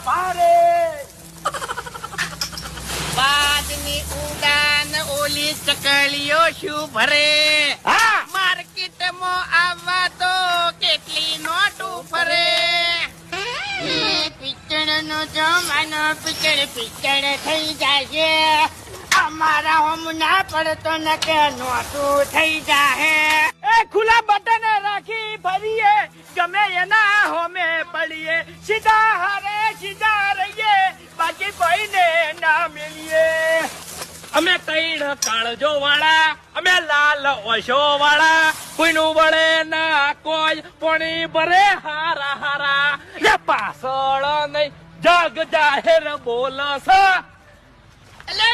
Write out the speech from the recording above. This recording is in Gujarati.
ભારે બાદની ઉડાન ઓલી ચકલીઓ શું ભરે હા માર્કેટમાં આવવા તો કેટલી નોટું ફરે પિક્ચર નો જમાનો પિક્ચર થઈ જશે અમારા હોમ ના પડતો ન કે નોટું થઈ જાહે એ ખુલ્લા બટન રાખી ફરીએ ગમે એના હોમે પડીએ સીધા હારે સીધા રહીએ બાકી કોઈને ના મિલીએ અમે તૈણ કાળજો વાળા અમે લાલ ઓશો વાળા કોઈનું વળે ના કોઈ પોણી ભરે હારા હારા ને પાછળ નહીં જગ જાહેર બોલસ એટલે